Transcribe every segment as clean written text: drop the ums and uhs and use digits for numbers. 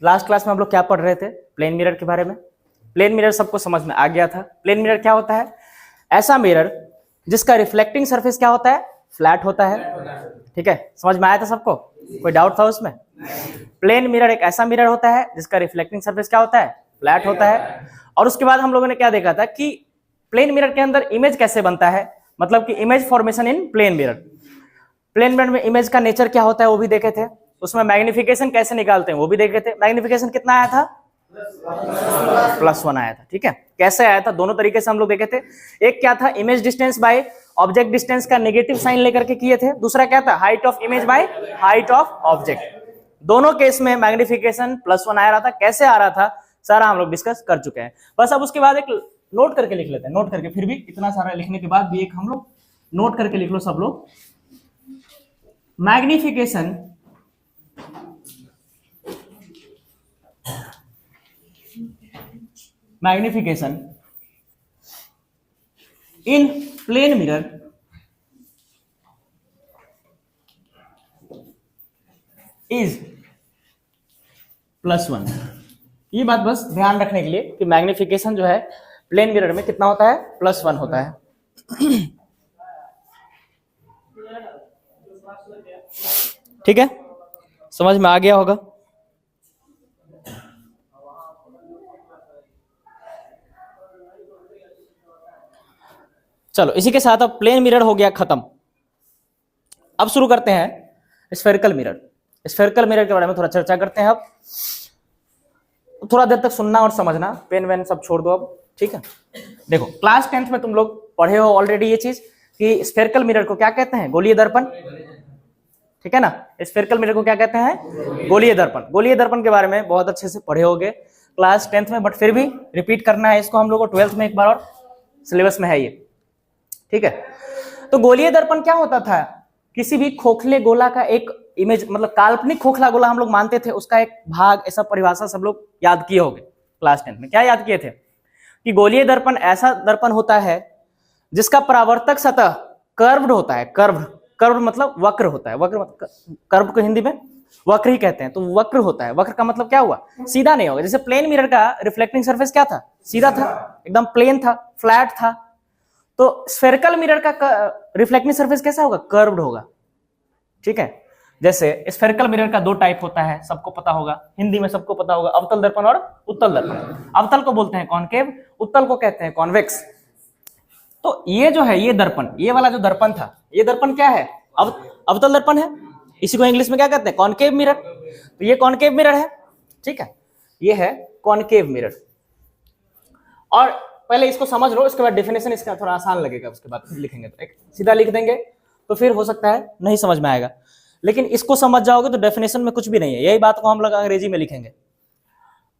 Last class में हम लोग क्या पढ़ रहे थे? प्लेन मिरर के बारे में। प्लेन मिरर सबको समझ में आ गया था। प्लेन मिरर क्या होता है? ऐसा मिरर जिसका रिफ्लेक्टिंग सरफेस क्या होता है? फ्लैट होता है। ठीक है, समझ में आया था सबको? कोई डाउट था उसमें? प्लेन मिरर एक ऐसा मिरर होता है जिसका रिफ्लेक्टिंग सरफेस क्या होता है? फ्लैट होता है। और उसके बाद हम लोगों ने क्या देखा था कि प्लेन मिरर के अंदर इमेज कैसे बनता है, मतलब कि image formation in plane mirror. Plane mirror में इमेज का नेचर क्या होता है वो भी देखे थे। उसमें मैग्निफिकेशन कैसे निकालते हैं वो भी देखे थे। मैग्निफिकेशन कितना आया था? +1 आया था। ठीक है, कैसे आया था दोनों तरीके से हम लोग देखे थे। एक क्या था? Image distance by object distance का नेगेटिव साइन लेकर के किए थे। दूसरा क्या था? Height of image by height of object. दोनों केस में मैग्निफिकेशन +1 आ रहा था। कैसे आ रहा था सारा हम लोग डिस्कस कर चुके हैं। बस अब उसके बाद एक नोट करके लिख लेते हैं। नोट करके, फिर भी इतना सारा लिखने के बाद भी एक हम लोग नोट करके लिख लो सब लोग। Magnification in plane mirror is +1। ये बात बस ध्यान रखने के लिए कि मैग्निफिकेशन जो है प्लेन मिरर में कितना होता है? +1 होता है। ठीक है, समझ में आ गया होगा। चलो, इसी के साथ अब प्लेन मिरर हो गया खत्म। अब शुरू करते हैं स्फेरिकल मिरर। स्फेरिकल मिरर के बारे में थोड़ा चर्चा करते हैं। अब थोड़ा देर तक सुनना और समझना, पेन वेन सब छोड़ दो अब। ठीक है, देखो क्लास 10th में तुम लोग पढ़े हो ऑलरेडी ये चीज कि स्फेरिकल मिरर को क्या कहते हैं? गोलीय दर्पण। ठीक है ना, स्फेरिकल मिरर को क्या कहते हैं? गोलीय दर्पण। गोलीय दर्पण के बारे में बहुत अच्छे से पढ़े होगे क्लास 10th में, बट फिर भी रिपीट करना है इसको हम लोग को 12th में एक बार, और सिलेबस में है ये। ठीक है, तो गोलीय दर्पण क्या होता था? किसी भी खोखले गोला का एक इमेज, मतलब काल्पनिक खोखला गोला हम लोग मानते थे, उसका एक भाग, ऐसा परिभाषा सब लोग याद किए होंगे क्लास 10th में। क्या याद किए थे? कि गोलीय दर्पण ऐसा दर्पण होता है जिसका परावर्तक सतह कर्व्ड होता है। कर्व मतलब वक्र होता है। वक्र मतलब, कर्व को हिंदी में वक्र ही कहते हैं, तो वक्र होता है। वक्र का मतलब क्या हुआ? सीधा नहीं होगा। जैसे प्लेन मिरर का रिफ्लेक्टिंग सरफेस क्या था? सीधा था, एकदम प्लेन था, फ्लैट था। तो स्फेरिकल मिरर का रिफ्लेक्टिंग सरफेस कैसा होगा? कर्व्ड होगा। ठीक है, जैसे स्फेरिकल मिरर का 2 टाइप होता है, सबको पता होगा, हिंदी में सबको पता होगा, अवतल दर्पण और उत्तल दर्पण। अवतल को बोलते हैं कॉनकेव, उत्तल को कहते हैं कॉन्वेक्स। तो ये जो है, ये दर्पण, ये वाला जो दर्पण था, ये दर्पण क्या है? अवतल दर्पण है। इसी को इंग्लिश में क्या कहते हैं? Concave mirror. तो ये कॉनकेव मिरर है। ठीक है, ये है कॉनकेव मिरर। और पहले इसको समझ लो, इसके बाद डेफिनेशन इसका थोड़ा आसान लगेगा, उसके बाद फिर लिखेंगे तो एक सीधा लिख देंगे, तो फिर हो सकता है नहीं समझ में आएगा, लेकिन इसको समझ जाओगे तो डेफिनेशन में कुछ भी नहीं है। यही बात को हम लोग अंग्रेजी में लिखेंगे।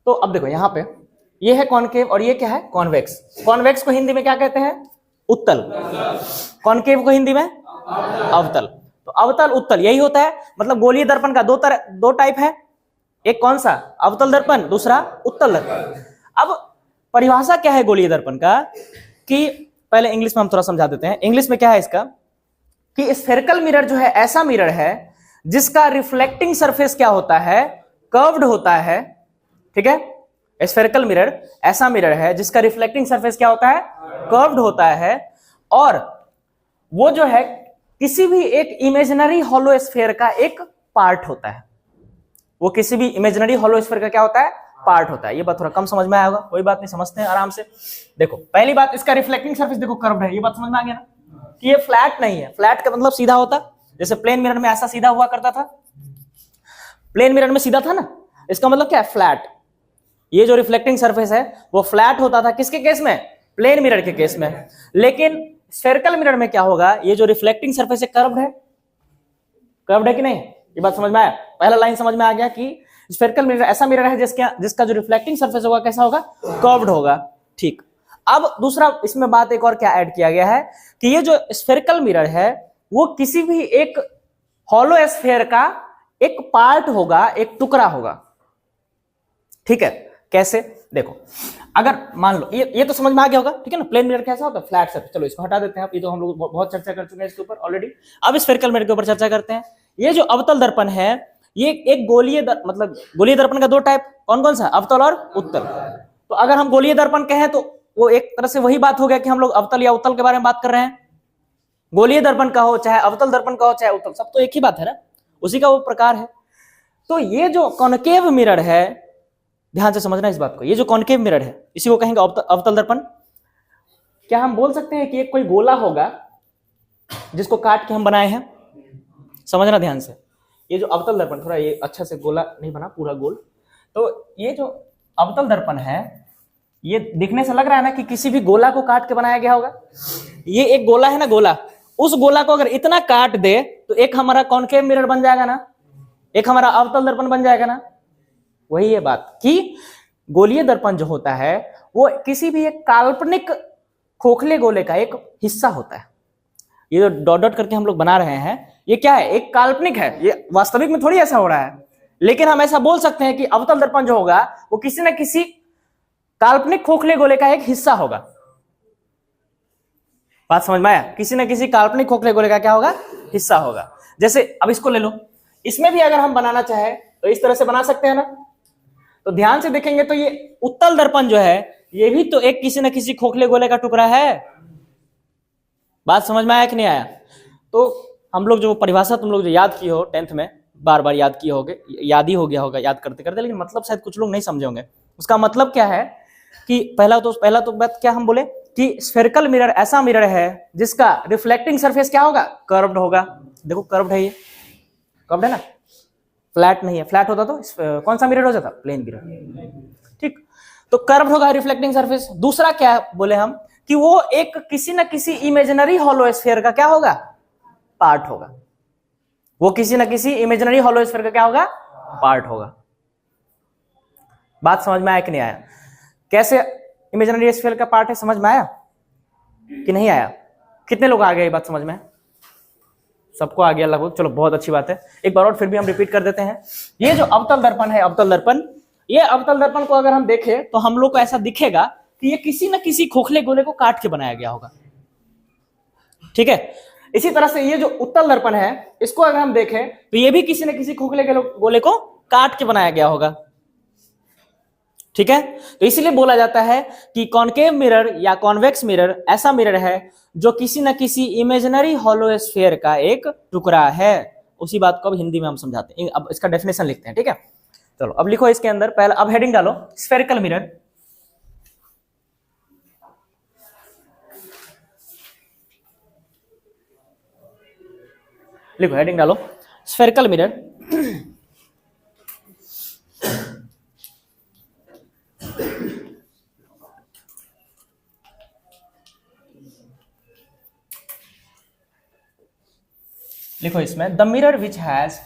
तो अब देखो यहाँ पे ये है कॉनकेव और ये क्या है? कॉन्वेक्स। कॉन्वेक्स को हिंदी में क्या कहते हैं? उत्तल। कॉनकेव को हिंदी में अवतल। तो अवतल उत्तल यही होता है। मतलब गोलीय दर्पण का दो टाइप है, एक कौन सा? अवतल दर्पण, दूसरा उत्तल दर्पण। अब परिभाषा क्या है गोलीय दर्पण का, कि पहले इंग्लिश में हम थोड़ा समझा देते हैं। इंग्लिश में क्या है इसका, कि स्फेरिकल मिरर जो है ऐसा मिरर है जिसका रिफ्लेक्टिंग सरफेस क्या होता है? कर्व्ड होता है। ठीक है, स्फेरिकल मिरर ऐसा मिरर है जिसका रिफ्लेक्टिंग सरफेस क्या होता है? कर्व्ड होता है। और वो जो है किसी भी एक इमेजिनरी हॉलो स्फीयर का एक पार्ट होता है। वो किसी भी इमेजिनरी हॉलो स्फीयर का क्या होता है? पार्ट होता है। ये बात थोड़ा कम समझ में आया होगा, कोई बात नहीं, समझते हैं आराम से। देखो पहली बात, इसका रिफ्लेक्टिंग सरफेस देखो कर्व्ड है। ये बात समझ में आ गया ना, कि ये फ्लैट नहीं है। फ्लैट का मतलब सीधा होता, जैसे प्लेन मिरर में ऐसा सीधा हुआ करता था, प्लेन मिरर में सीधा था ना, इसका मतलब क्या है? फ्लैट। ये जो रिफ्लेक्टिंग सरफेस है वो फ्लैट होता था, किसके केस में? प्लेन मिरर के केस में। लेकिन स्फेरिकल मिरर में क्या होगा? ये जो रिफ्लेक्टिंग सरफेस है कर्व्ड है। कर्व्ड है कि नहीं? ये बात समझ में आया? पहला लाइन समझ में आ गया कि स्फेरिकल मिरर ऐसा मिरर है जिसका जो रिफ्लेक्टिंग सरफेस होगा कैसा होगा? कर्व्ड होगा। ठीक, अब दूसरा इसमें बात एक और क्या ऐड किया गया है, कि ये जो स्फेरिकल मिरर है वो किसी भी एक हॉलो स्फीयर का एक पार्ट होगा, एक टुकड़ा होगा। ठीक है, कैसे? देखो, अगर मान लो ये तो समझ में आ गया होगा, ठीक है ना? प्लेन मिरर कैसा होता है? Flat surface. चलो इसको हटा देते हैं, ये तो हम लोग बहुत चर्चा कर चुके हैं इसके ऊपर ऑलरेडी। अब स्फेरिकल मिरर के ऊपर चर्चा करते हैं। ये जो अवतल दर्पण है ये एक गोलीय मतलब गोलीय दर्पण का दो टाइप कौन कौन सा, अवतल और उत्तल। तो अगर हम गोलीय दर्पण कहें तो वो एक तरह से वही बात हो गया कि हम लोग अवतल या उत्तल के बारे में बात कर रहे हैं। गोलीय दर्पण का हो चाहे अवतल दर्पण का हो चाहे उत्तल, सब तो एक ही बात है ना, उसी का वो प्रकार है। तो ये जो कॉनकेव मिरर है, ध्यान से समझना इस बात को, ये जो कॉनकेव मिरर है इसी को कहेंगे अवतल दर्पण। क्या हम बोल सकते हैं कि एक कोई गोला होगा जिसको काट के हम बनाए हैं? समझना ध्यान से, ये जो अवतल दर्पण, थोड़ा ये अच्छा से गोला नहीं बना, पूरा गोल। तो ये जो अवतल दर्पण है, ये दिखने से लग रहा है ना कि किसी भी गोला को काट के बनाया गया होगा। ये एक गोला है ना, गोला, उस गोला को अगर इतना काट दे तो एक हमारा कॉनकेव मिरर बन जाएगा ना, एक हमारा अवतल दर्पण बन जाएगा ना। वही है बात कि गोलीय दर्पण जो होता है वो किसी भी एक काल्पनिक खोखले गोले का एक हिस्सा होता है। ये जो डॉट डॉट करके हम लोग बना रहे हैं, ये क्या है, एक काल्पनिक है, ये वास्तविक में थोड़ी ऐसा हो रहा है। लेकिन हम ऐसा बोल सकते हैं कि अवतल दर्पण जो होगा वो किसी न किसी काल्पनिक खोखले गोले का एक हिस्सा होगा। बात समझ में आया? किसी न किसी काल्पनिक खोखले गोले का क्या होगा, हिस्सा होगा। जैसे अब इसको ले लो, इसमें भी अगर हम बनाना चाहे तो इस तरह से बना सकते हैं ना। तो ध्यान से देखेंगे तो ये उत्तल दर्पण जो है ये भी तो एक किसी न किसी खोखले गोले का टुकड़ा है। बात समझ में आया कि नहीं आया? तो हम लोग जो परिभाषा तुम लोग जो याद किए हो 10th में, बार बार याद किए होगे, याद ही हो गया होगा याद करते करते, लेकिन मतलब शायद कुछ लोग नहीं समझे होंगे। उसका मतलब क्या है कि पहला तो बात क्या हम बोले कि स्फेरिकल मिरर ऐसा मिरर है जिसका रिफ्लेक्टिंग सरफेस क्या होगा, कर्व्ड होगा। देखो कर्व्ड है, ये कर्व्ड है ना, फ्लैट नहीं है। फ्लैट होता तो कौन सा मिरर हो जाता, प्लेन मिरर। ठीक, तो कर्व्ड होगा रिफ्लेक्टिंग सरफेस। दूसरा क्या बोले हम कि वो एक किसी न किसी इमेजिनरी हॉलो स्फीयर का क्या होगा, पार्ट होगा। वो किसी न किसी इमेजिनरी हॉलो स्फीयर का क्या होगा, पार्ट होगा। बात समझ में आया कि नहीं आया? कैसे इमेजिनरी स्फीयर का पार्ट है, समझ में आया कि नहीं आया? कितने लोग आ गए ये बात समझ में? सबको आ गया लगभग, चलो बहुत अच्छी बात है। एक बार और फिर भी हम रिपीट कर देते हैं। ये जो अवतल दर्पण है, अवतल दर्पण, ये अवतल दर्पण को अगर हम देखें तो हम लोग को ऐसा दिखेगा कि ये किसी न किसी खोखले गोले को काट के बनाया गया होगा। ठीक है, इसी तरह से ये जो उत्तल दर्पण है इसको अगर हम देखें तो ये भी किसी न किसी खोखले गोले को काट के बनाया गया होगा। ठीक है, तो इसीलिए बोला जाता है कि कॉनकेव मिरर या कॉन्वेक्स मिरर ऐसा मिरर है जो किसी न किसी इमेजिनरी हॉलो स्फीयर का एक टुकड़ा है। उसी बात को अब हिंदी में हम समझाते हैं। अब इसका डेफिनेशन लिखते हैं। ठीक है, चलो अब लिखो इसके अंदर, पहले अब हेडिंग डालो स्फेरिकल मिरर। लिखो हेडिंग डालो स्फेरिकल मिरर। लिखो इसमें the mirror which has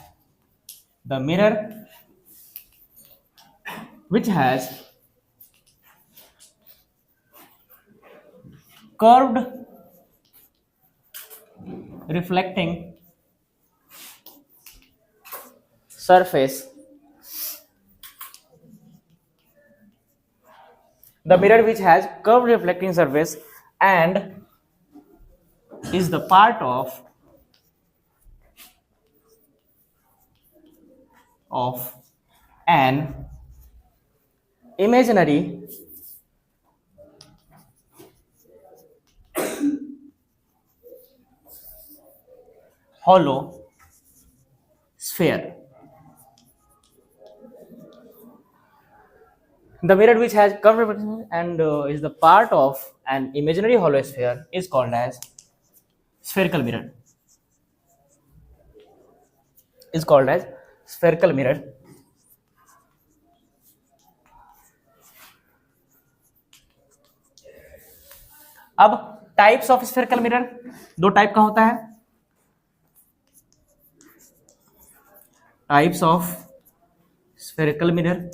curved reflecting surface, the mirror which has curved reflecting surface and is the part of an imaginary hollow sphere. The mirror which has curved reflection and is the part of an imaginary hollow sphere is called as spherical mirror. Is called as spherical mirror. अब types of spherical mirror, दो type का होता है। Types of spherical mirror,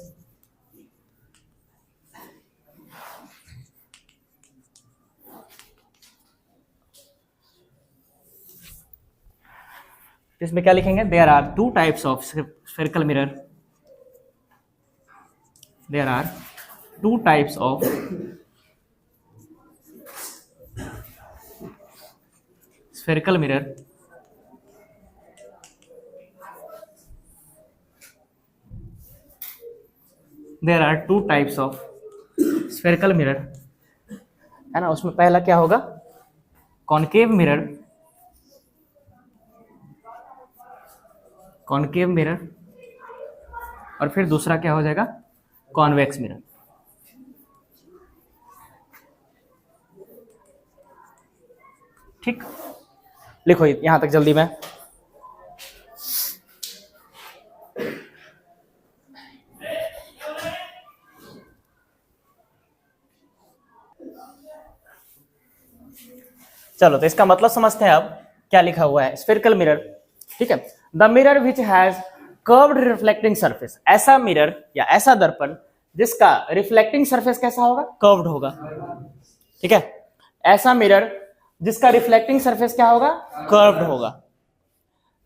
इसमें क्या लिखेंगे, there are two types of spherical mirror. There are two types of spherical mirror. There are two types of spherical mirror, है ना। उसमें पहला क्या होगा, कॉनकेव मिरर, कॉनकेव मिरर, और फिर दूसरा क्या हो जाएगा, कॉन्वेक्स मिरर। ठीक, लिखो यहां तक जल्दी में। चलो तो इसका मतलब समझते हैं अब क्या लिखा हुआ है, स्फेरिकल मिरर। ठीक है, the mirror which has curved reflecting surface, ऐसा मिरर या ऐसा दर्पण जिसका रिफ्लेक्टिंग सरफेस कैसा होगा, कर्व्ड होगा। ठीक है, ऐसा मिरर जिसका रिफ्लेक्टिंग सरफेस क्या होगा, कर्व्ड होगा।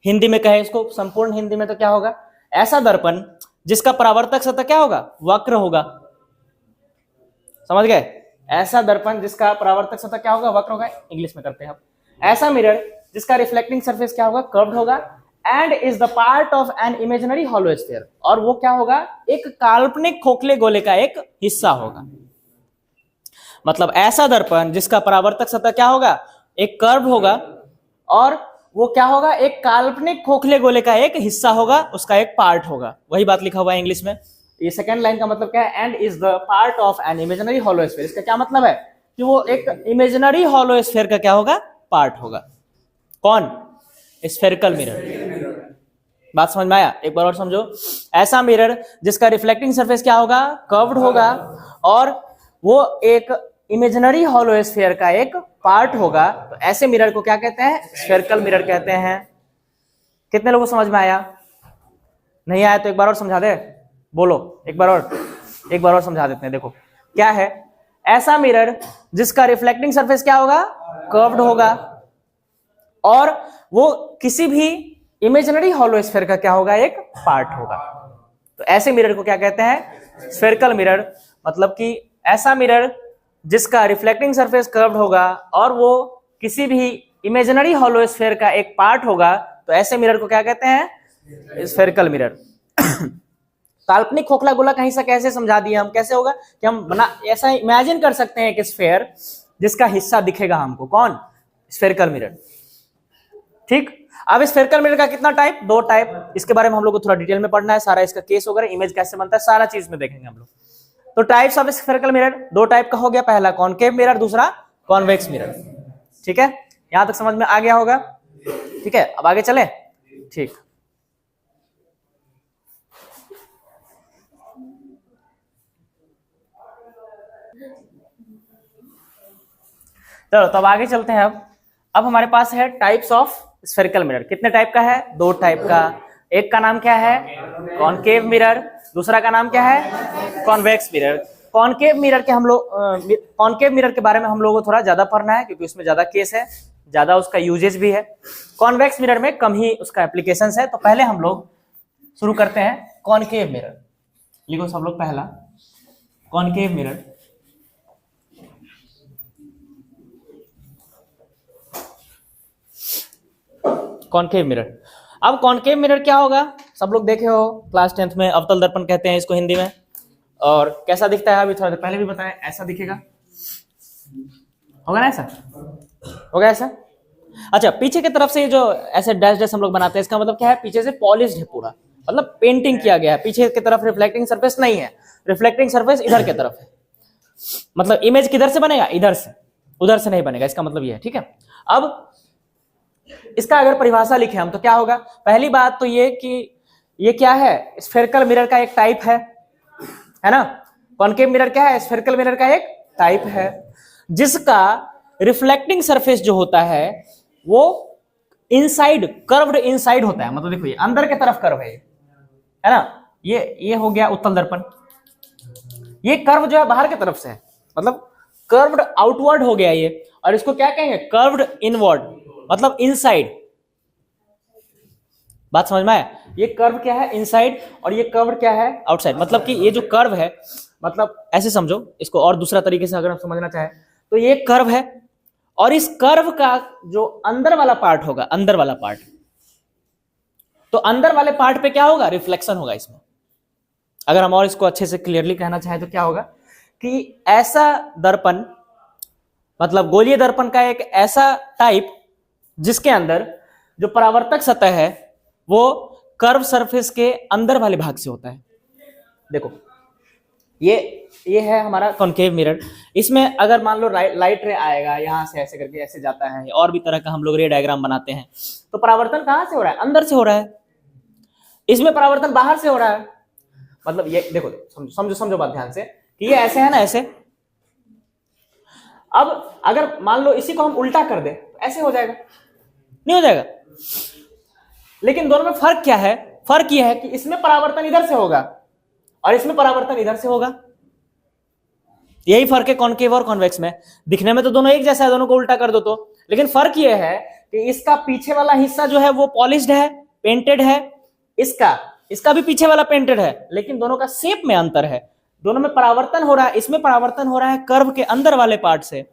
हिंदी में कहे इसको संपूर्ण हिंदी में तो क्या होगा, ऐसा दर्पण जिसका परावर्तक सतह क्या होगा, वक्र होगा। समझ गए, ऐसा दर्पण जिसका परावर्तक सतह क्या होगा, वक्र होगा। इंग्लिश में करते हैं अब, ऐसा मिरर जिसका रिफ्लेक्टिंग सरफेस क्या होगा, कर्व्ड होगा, and is the part of an imaginary hollow sphere, और वो क्या होगा, एक काल्पनिक खोखले गोले का एक हिस्सा होगा। मतलब ऐसा दर्पण जिसका परावर्तक सतह क्या होगा, एक कर्व होगा, और वो क्या होगा, एक काल्पनिक खोखले गोले का एक हिस्सा होगा, उसका एक पार्ट होगा। वही बात लिखा हुआ है इंग्लिश में। ये सेकंड लाइन का मतलब क्या है, and is the part of an imaginary hollow sphere. इसका क्या मतलब है कि वो एक इमेजिनरी हॉलो स्फीयर का क्या होगा, पार्ट होगा। कौन, स्फेरिकल मिरर। बात समझ में आया, एक बार और समझो। ऐसा मिरर जिसका रिफ्लेक्टिंग सरफेस क्या होगा, कर्व्ड होगा, और वो एक इमेजिनरी हॉलो स्फीयर का एक पार्ट होगा, तो ऐसे मिरर को क्या कहते हैं, स्फेरिकल मिरर कहते हैं। कितने लोगों को समझ में आया, नहीं आया तो एक बार और समझा दे, बोलो एक बार और समझा देते हैं। देखो क्या है, ऐसा मिरर जिसका रिफ्लेक्टिंग सरफेस क्या होगा, कर्व्ड होगा, और वो किसी भी इमेजिनरी हॉलो स्फीयर का क्या होगा, एक पार्ट होगा। तो ऐसे मिरर को क्या कहते हैं, स्फेरिकल मिरर। मतलब कि ऐसा मिरर जिसका रिफ्लेक्टिंग सरफेस कर्व्ड होगा और वो किसी भी इमेजिनरी हॉलो स्फीयर का एक पार्ट होगा, तो ऐसे मिरर को क्या कहते हैं, स्फेरिकल मिरर। काल्पनिक खोखला गोला कहीं से कैसे समझा दिया हम, कैसे होगा कि हम बना ऐसा इमेजिन कर सकते हैं कि स्फीयर जिसका हिस्सा दिखेगा हमको, कौन, स्फेरिकल मिरर। ठीक, अब स्फेरिकल मिरर का कितना टाइप, दो टाइप। इसके बारे में हम लोग को थोड़ा डिटेल में पढ़ना है, सारा इसका केस वगैरह, इमेज कैसे बनता है, सारा चीज में देखेंगे हम लोग। तो टाइप्स ऑफ स्फेरिकल मिरर दो टाइप का हो गया, पहला कॉनकेव मिरर, दूसरा कॉन्वेक्स मिरर। ठीक है, यहां तक समझ में आ गया होगा। ठीक है, अब आगे चले। ठीक, चलो तब आगे चलते हैं। अब हमारे पास है टाइप्स ऑफ स्फेरिकल मिरर। कितने टाइप का है, दो टाइप का। एक का नाम क्या है, कॉनकेव मिरर, दूसरा का नाम क्या है, कॉन्वेक्स मिरर। कॉनकेव मिरर के हम लोग कॉनकेव मिरर के बारे में हम लोगों को थोड़ा ज्यादा पढ़ना है, क्योंकि उसमें ज्यादा केस है, ज्यादा उसका यूजेज भी है। कॉन्वेक्स मिरर में कम ही उसका एप्लीकेशंस है। तो पहले हम लोग शुरू करते हैं कॉनकेव मिरर। लिखो सब लोग, पहला कॉनकेव मिरर। Concave mirror. अब कॉनकेव मिरर क्या होगा, सब लोग देखे हो क्लास 10th में, अवतल दर्पण कहते हैं इसको हिंदी में। और कैसा दिखता है, अभी थोड़ा देर पहले भी बताया, ऐसा दिखेगा, होगा ना, ऐसा होगा, ऐसा। अच्छा, पीछे की तरफ से जो ऐसे डैश डैश हम लोग बनाते हैं, इसका मतलब क्या है, पीछे से पॉलिश्ड है पूरा, मतलब पेंटिंग किया गया है। पीछे की तरफ रिफ्लेक्टिंग सरफेस नहीं है, रिफ्लेक्टिंग सरफेस इधर की तरफ है। मतलब इमेज किधर से बनेगा, इधर से, उधर से नहीं बनेगा, इसका मतलब ये है। ठीक है, अब इसका अगर परिभाषा लिखे हम तो क्या होगा, पहली बात तो ये कि ये क्या है, स्फेरिकल मिरर का एक टाइप है ना। कॉनकेव मिरर क्या है, स्फेरिकल मिरर का एक टाइप है, जिसका रिफ्लेक्टिंग सरफेस जो होता है वो इनसाइड, कर्व्ड इनसाइड होता है। मतलब देखो ये अंदर की तरफ कर्व है ना, ये हो गया उत्तल दर्पण। ये कर्व जो है बाहर की तरफ से है, मतलब कर्व्ड आउटवर्ड हो गया ये, और इसको क्या कहेंगे, कर्व्ड इनवर्ड, मतलब इनसाइड। बात समझ में आया, ये कर्व क्या है, इनसाइड, और ये कर्व क्या है, आउटसाइड। मतलब कि ये जो कर्व है, मतलब ऐसे समझो इसको, और दूसरा तरीके से अगर आप समझना चाहें तो ये कर्व है, और इस कर्व का जो अंदर वाला पार्ट होगा, अंदर वाला पार्ट, तो अंदर वाले पार्ट पे क्या होगा, रिफ्लेक्शन होगा इसमें। अगर हम और इसको अच्छे से क्लियरली कहना चाहें तो क्या होगा कि ऐसा दर्पण, मतलब गोलीय दर्पण का एक ऐसा टाइप जिसके अंदर जो परावर्तक सतह है वो कर्व सरफेस के अंदर वाले भाग से होता है। देखो ये है हमारा कॉनकेव मिरर। इसमें अगर मान लो लाइट रे आएगा, यहां से ऐसे करके ऐसे जाता है, और भी तरह का हम लोग रे डायग्राम बनाते हैं, तो परावर्तन कहां से हो रहा है? अंदर से हो रहा है। इसमें परावर्तन बाहर से हो रहा है। मतलब ये देखो, समझो बात ध्यान से कि ये ऐसे है ना, ऐसे। अब अगर मान लो इसी को हम उल्टा कर दे तो ऐसे हो जाएगा? नहीं हो जाएगा। लेकिन दोनों में फर्क क्या है? फर्क यह है कि इसमें परावर्तन इधर से होगा और इसमें परावर्तन इधर से होगा। यही फर्क है कॉनकेव और कॉन्वेक्स में। दिखने में तो दोनों एक जैसा है, दोनों को उल्टा कर दो तो, लेकिन फर्क यह है कि इसका पीछे वाला हिस्सा जो है वो पॉलिश्ड है, पेंटेड है, इसका भी पीछे वाला पेंटेड है, लेकिन दोनों का शेप में अंतर है। दोनों में परावर्तन हो रहा है। इसमें परावर्तन हो रहा है कर्व के अंदर वाले पार्ट से,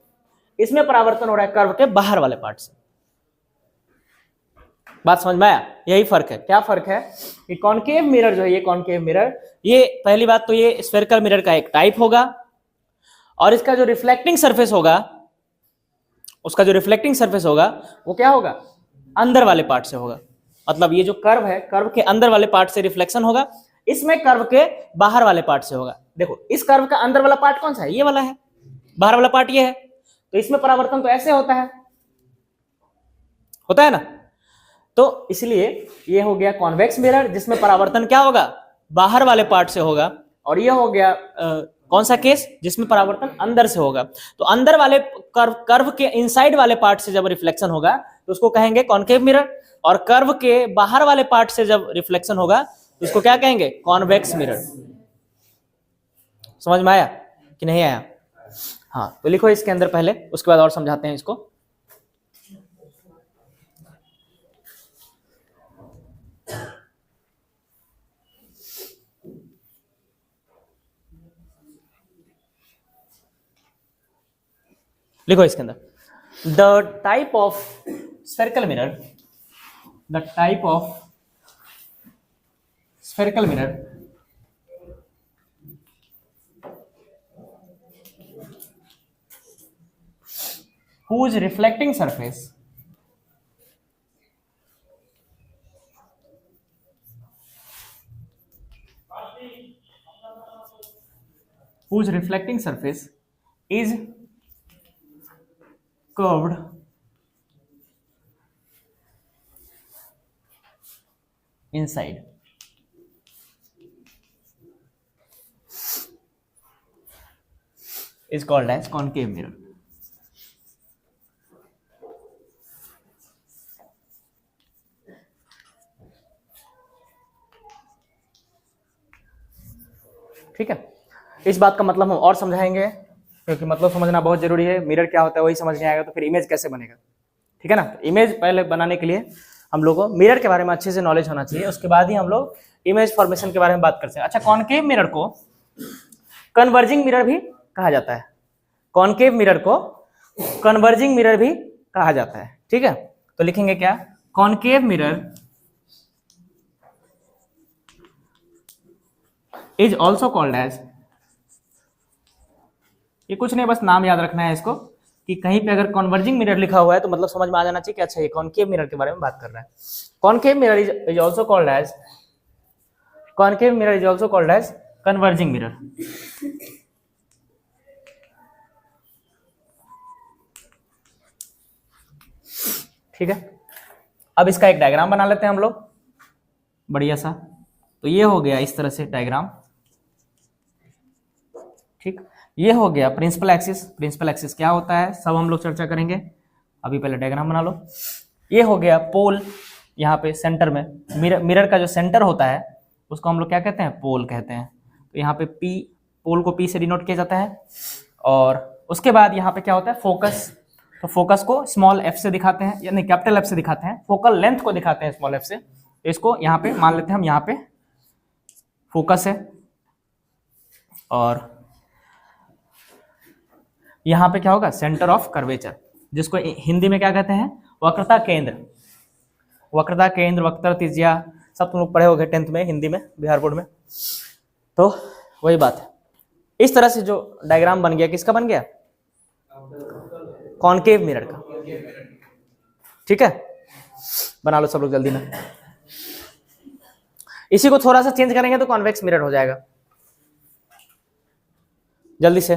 इसमें परावर्तन हो रहा है कर्व के बाहर वाले पार्ट से। बात समझ में आया? यही फर्क है। क्या फर्क है कि कॉनकेव मिरर जो है, ये कॉनकेव मिरर, ये पहली बात तो ये स्फेरिकल मिरर का एक टाइप होगा, और इसका जो रिफ्लेक्टिंग सरफेस होगा, उसका जो रिफ्लेक्टिंग सरफेस होगा वो क्या होगा? अंदर वाले पार्ट से होगा। मतलब ये जो कर्व है, कर्व के अंदर वाले पार्ट से रिफ्लेक्शन होगा, इसमें कर्व के बाहर वाले पार्ट से होगा। देखो इस कर्व का अंदर वाला पार्ट कौन सा है? ये वाला है। बाहर वाला पार्ट ये है, तो इसमें परावर्तन तो ऐसे होता है ना। तो इसलिए ये हो गया कॉन्वेक्स मिरर, जिसमें परावर्तन क्या होगा? बाहर वाले पार्ट से होगा। और ये हो गया कौन सा केस? जिसमें परावर्तन अंदर से होगा। तो अंदर वाले कर्व के इनसाइड वाले पार्ट से जब रिफ्लेक्शन होगा तो उसको कहेंगे कॉनकेव मिरर, और कर्व के बाहर वाले पार्ट से जब रिफ्लेक्शन होगा तो उसको क्या कहेंगे? Convex mirror. समझ में आया कि नहीं आया? हाँ, तो लिखो इसके अंदर पहले, उसके बाद और समझाते हैं इसको। लिखो इसके अंदर, the type of spherical mirror, the type of spherical mirror whose reflecting surface is curved inside, is called as concave mirror. ठीक है, इस बात का मतलब हम और समझाएंगे, क्योंकि मतलब समझना बहुत जरूरी है। मिरर क्या होता है वही समझ नहीं आएगा तो फिर इमेज कैसे बनेगा? ठीक है ना। तो इमेज पहले बनाने के लिए हम लोग को मिरर के बारे में अच्छे से नॉलेज होना चाहिए, उसके बाद ही हम लोग इमेज फॉर्मेशन के बारे में बात करते हैं। अच्छा, कॉनकेव मिरर को कन्वर्जिंग मिरर भी कहा जाता है। कॉनकेव मिरर को कन्वर्जिंग मिरर भी कहा जाता है। ठीक है, तो लिखेंगे क्या? Concave mirror is also called as, ये कुछ नहीं, बस नाम याद रखना है इसको, कि कहीं पे अगर कन्वर्जिंग मिरर लिखा हुआ है तो मतलब समझ में आ जाना चाहिए कि अच्छा ये कॉनकेव मिरर के बारे में बात कर रहा है। Concave mirror is also called as, concave mirror is also called as converging mirror. ठीक है, अब इसका एक डायग्राम बना लेते हैं हम लोग बढ़िया सा। तो ये हो गया इस तरह से डायग्राम। ठीक, ये हो गया प्रिंसिपल एक्सिस। प्रिंसिपल एक्सिस क्या होता है सब हम लोग चर्चा करेंगे, अभी पहले डायग्राम बना लो। ये हो गया पोल, यहाँ पे सेंटर में मिरर का जो सेंटर होता है उसको हम लोग क्या कहते हैं? पोल कहते हैं। तो यहाँ पे पी, पोल को पी से डिनोट किया जाता है। और उसके बाद यहाँ पे क्या होता है? फोकस। तो फोकस को स्मॉल एफ से दिखाते हैं, यानी कैपिटल एफ से दिखाते हैं। फोकल लेंथ को दिखाते हैं स्मॉल एफ से। तो इसको यहाँ पे मान लेते हैं हम, यहाँ पे फोकस है, और यहाँ पे क्या होगा? सेंटर ऑफ कर्वेचर, जिसको हिंदी में क्या कहते हैं? वक्रता केंद्र। वक्रता केंद्र, वक्र त्रिज्या, सब तुम लोग पढ़े होंगे 10th में हिंदी में, बिहार बोर्ड में। तो वही बात है, इस तरह से जो डायग्राम बन गया, किसका बन गया? कॉनकेव मिरर का। ठीक है, बना लो सब लोग जल्दी में। इसी को थोड़ा सा चेंज करेंगे तो कॉन्वेक्स मिरर हो जाएगा, जल्दी से।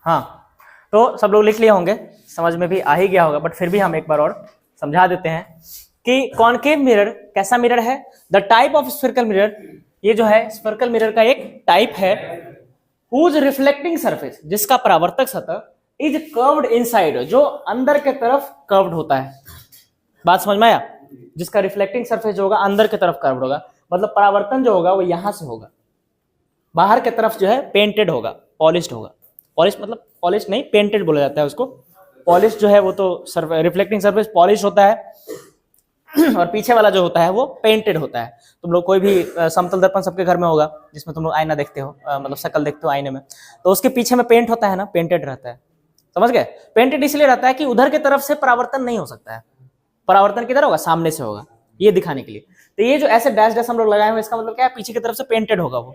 हाँ, तो सब लोग लिख लिए होंगे, समझ में भी आ ही गया होगा, बट फिर भी हम एक बार और समझा देते हैं कि कॉनकेव मिरर कैसा मिरर है। The type of spherical mirror, ये जो है स्फेरिकल मिरर का एक टाइप है, हुज रिफ्लेक्टिंग सरफेस, जिसका परावर्तक सतह इज कर्व्ड इनसाइड, जो अंदर के तरफ कर्व्ड होता है। बात समझ में आया? जिसका रिफ्लेक्टिंग सरफेस जो होगा अंदर की तरफ कर्व्ड होगा, मतलब परावर्तन जो होगा वो यहां से होगा, बाहर की तरफ जो है पेंटेड होगा, पॉलिश्ड होगा। पॉलिश मतलब पॉलिश नहीं, पेंटेड बोला जाता है उसको। पॉलिश जो है वो तो रिफ्लेक्टिंग सरफेस पॉलिश होता है और पीछे वाला जो होता है वो पेंटेड होता है। तुम लोग कोई भी समतल दर्पण सबके घर में होगा, जिसमें तुम लोग आईना देखते हो, मतलब शक्ल देखते हो आईने में, तो उसके पीछे में पेंट होता है ना, पेंटेड रहता है। समझ गए? पेंटेड इसलिए रहता है कि उधर की तरफ से परावर्तन नहीं हो सकता है। परावर्तन किधर होगा? सामने से होगा, ये दिखाने के लिए। तो ये जो ऐसे डैश डैश हम लोग लगाए हुए, इसका मतलब क्या है? पीछे की तरफ से पेंटेड होगा वो।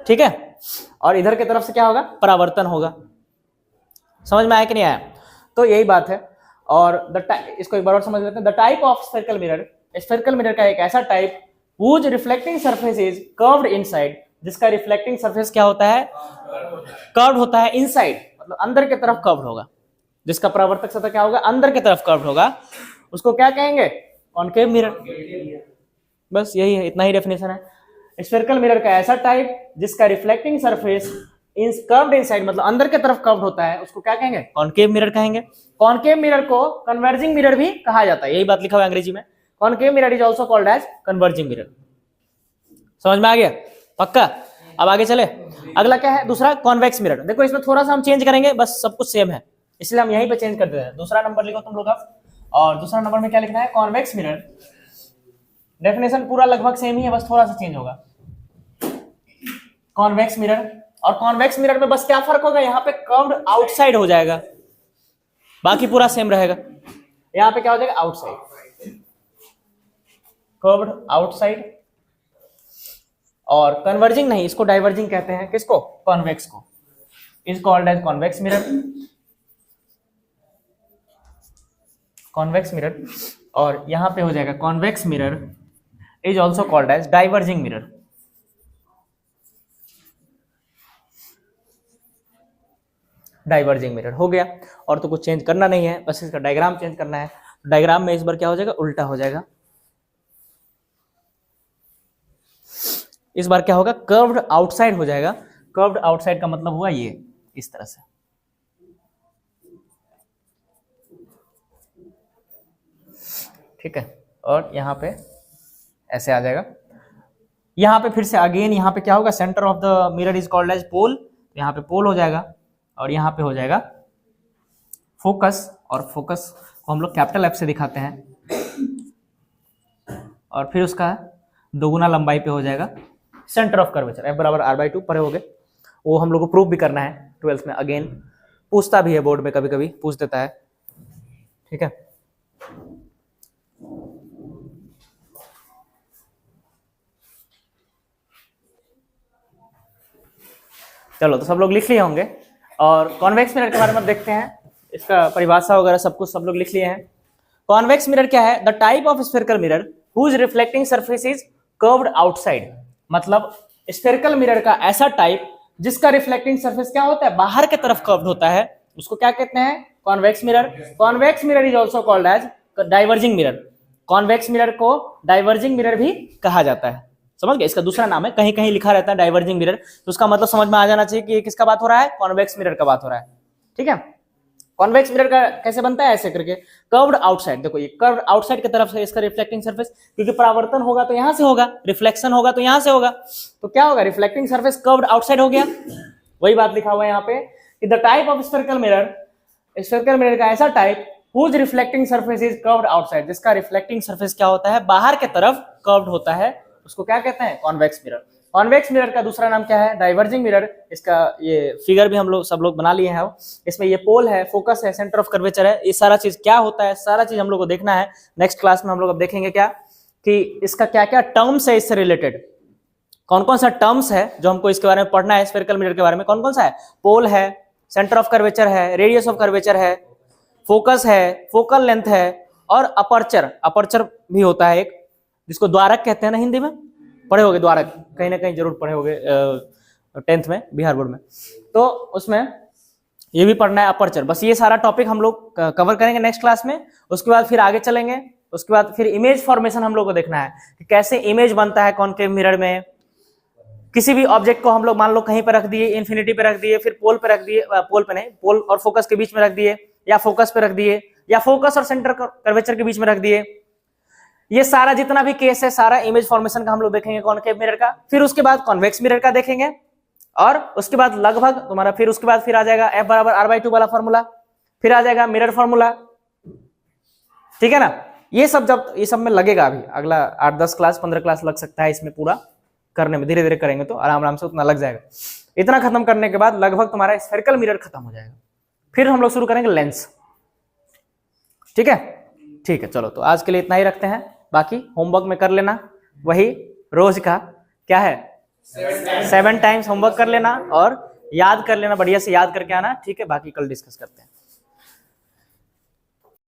ठीक है, और इधर की तरफ से क्या होगा? परावर्तन होगा। समझ में आया कि नहीं आया? तो यही बात है। और इसको एक बार और समझ लेते हैं। The type of spherical mirror, spherical mirror का एक ऐसा type whose reflecting surface is curved inside, जिसका रिफ्लेक्टिंग सरफेस क्या होता है? कर्व्ड होता है इनसाइड, मतलब अंदर की तरफ कर्व्ड होगा। जिसका परावर्तक सतह क्या होगा? अंदर की तरफ कर्व्ड होगा, उसको क्या कहेंगे? Concave mirror. बस यही है, इतना ही डेफिनेशन है। स्फेरिकल मिरर का ऐसा टाइप जिसका रिफ्लेक्टिंग सरफेस कर्व्ड इनसाइड, मतलब अंदर की तरफ कर्व्ड होता है, उसको क्या कहेंगे? कॉनकेव मिरर कहेंगे। कॉनकेव मिरर को कन्वर्जिंग मिरर भी कहा जाता है, यही बात लिखा हुआ है अंग्रेजी में। Concave mirror is also called as converging mirror. समझ में आ गया? पक्का? अब आगे चले। अगला क्या है? दूसरा कॉन्वेक्स मिरर। देखो इसमें थोड़ा सा हम चेंज करेंगे, बस सब कुछ सेम है, इसलिए हम यहीं पे चेंज कर देते हैं। दूसरा नंबर लिखो तुम लोग अब, और दूसरा नंबर में क्या लिखना है? Convex mirror. डेफिनेशन पूरा लगभग सेम ही है, बस थोड़ा सा चेंज होगा। कॉन्वेक्स मिरर और कॉन्वेक्स मिरर में बस क्या फर्क होगा? यहाँ पे कर्व्ड आउटसाइड हो जाएगा, बाकी पूरा सेम रहेगा। यहाँ पे क्या हो जाएगा? Outside, curved outside. और कन्वर्जिंग नहीं, इसको डाइवर्जिंग कहते हैं। किसको? कॉन्वेक्स को। Is called as convex mirror. Convex mirror. और यहां पे हो जाएगा convex mirror is also called as diverging mirror. Diverging mirror हो गया, और तो कुछ चेंज करना नहीं है, बस इसका डायग्राम चेंज करना है। डायग्राम में इस बार क्या हो जाएगा? उल्टा हो जाएगा। इस बार क्या होगा? कर्व्ड आउटसाइड हो जाएगा। कर्व्ड आउटसाइड का मतलब हुआ ये, इस तरह से। ठीक है, और यहां पे ऐसे आ जाएगा। यहां पे फिर से अगेन यहां पे क्या होगा? Centre of the mirror is called as pole. यहां पे पोल हो जाएगा, और यहां पे हो जाएगा फोकस, और फोकस को हम लोग कैपिटल एफ से दिखाते हैं, और फिर उसका दोगुना लंबाई पे हो जाएगा सेंटर ऑफ कर्वेचर। एफ बराबर r/2 पढ़े होगे, वो हम लोग को प्रूव भी करना है 12th में। अगेन पूछता भी है बोर्ड में, कभी कभी पूछ देता है। ठीक है, चलो तो सब लोग लिख लिए होंगे। और कॉन्वेक्स मिरर के बारे में देखते हैं, इसका परिभाषा वगैरह सब कुछ सब लोग लिख लिए हैं। कॉन्वेक्स मिरर क्या है? The type of spherical mirror whose reflecting surface is curved outside, मतलब स्फेरिकल मिरर का ऐसा टाइप जिसका रिफ्लेक्टिंग सरफेस क्या होता है? बाहर की तरफ कर्व्ड होता है, उसको क्या कहते हैं? Convex mirror. Convex mirror is also called as diverging mirror. Convex mirror को डाइवर्जिंग मिरर भी कहा जाता है। समझ गए? इसका दूसरा नाम है, कहीं कहीं लिखा रहता है डाइवर्जिंग मिरर, तो उसका मतलब समझ में आ जाना चाहिए कि किसका बात हो रहा है? कॉन्वेक्स मिरर का बात हो रहा है। ठीक है, कॉन्वेक्स मिरर का कैसे बनता है? ऐसे करके कर्व्ड आउटसाइड। देखो ये कर्व्ड आउटसाइड की तरफ से इसका रिफ्लेक्टिंग सरफेस, क्योंकि परावर्तन होगा तो यहां से होगा, रिफ्लेक्शन होगा तो यहां से होगा, तो क्या होगा? रिफ्लेक्टिंग सरफेस कर्व्ड आउटसाइड हो गया। वही बात लिखा हुआ है यहाँ पे कि the type of spherical mirror, spherical mirror का ऐसा type whose reflecting surface is curved outside, जिसका रिफ्लेक्टिंग सरफेस क्या होता है? बाहर की तरफ कर्व्ड होता है, उसको क्या कहते हैं, कॉन्वेक्स मिरर। कॉन्वेक्स मिरर का दूसरा नाम क्या है, डाइवर्जिंग मिरर। इसका ये फिगर भी हम लोग सब लोग बना लिए हैं। इसमें ये पोल है, फोकस है, सेंटर ऑफ कर्वेचर है, ये सारा चीज क्या होता है, सारा चीज हम लोग को देखना है। नेक्स्ट क्लास में हम लोग अब देखेंगे क्या कि इसका क्या क्या टर्म्स है, इससे रिलेटेड कौन कौन सा टर्म्स है जो हमको इसके बारे में पढ़ना है। स्फेरिकल मिरर के बारे में कौन कौन सा है, पोल है, सेंटर ऑफ कर्वेचर है, रेडियस ऑफ कर्वेचर है, फोकस है, फोकल लेंथ है, और अपर्चर। अपर्चर भी होता है एक, जिसको द्वारक कहते हैं ना, हिंदी में पढ़े होगे, द्वारक कहीं ना कहीं जरूर पढ़े होगे 10th में बिहार बोर्ड में, तो उसमें ये भी पढ़ना है अपर्चर। बस ये सारा टॉपिक हम लोग कवर करेंगे नेक्स्ट क्लास में। उसके बाद फिर आगे चलेंगे, उसके बाद फिर इमेज फॉर्मेशन हम लोग को देखना है कि कैसे इमेज बनता है कॉनकेव मिरर में। किसी भी ऑब्जेक्ट को हम लोग मान लो कहीं पर रख दिए, इन्फिनिटी पे रख दिए, फिर पोल पे रख दिए, पोल पे नहीं, पोल और फोकस के बीच में रख दिए, या फोकस पे रख दिए, या फोकस और सेंटर कर्वेचर के बीच में रख दिए। ये सारा जितना भी केस है, सारा इमेज फॉर्मेशन का हम लोग देखेंगे कॉनकेव मिरर का। फिर उसके बाद कॉन्वेक्स मिरर का देखेंगे, और उसके बाद लगभग तुम्हारा फिर उसके बाद फिर आ जाएगा F बराबर R/2 वाला फॉर्मूला, फिर आ जाएगा मिरर फॉर्मूला, ठीक है ना। ये सब जब ये सब में लगेगा, अभी अगला 8-10 क्लास 15 क्लास लग सकता है इसमें पूरा करने में। धीरे धीरे करेंगे तो आराम आराम से उतना लग जाएगा। इतना खत्म करने के बाद लगभग तुम्हारा स्फेरिकल मिरर खत्म हो जाएगा। फिर हम लोग शुरू करेंगे लेंस, ठीक है। ठीक है, चलो तो आज के लिए इतना ही रखते हैं। बाकी होमवर्क में कर लेना, वही रोज का क्या है 7 टाइम्स होमवर्क कर लेना और याद कर लेना, बढ़िया से याद करके आना, ठीक है। बाकी कल डिस्कस करते हैं।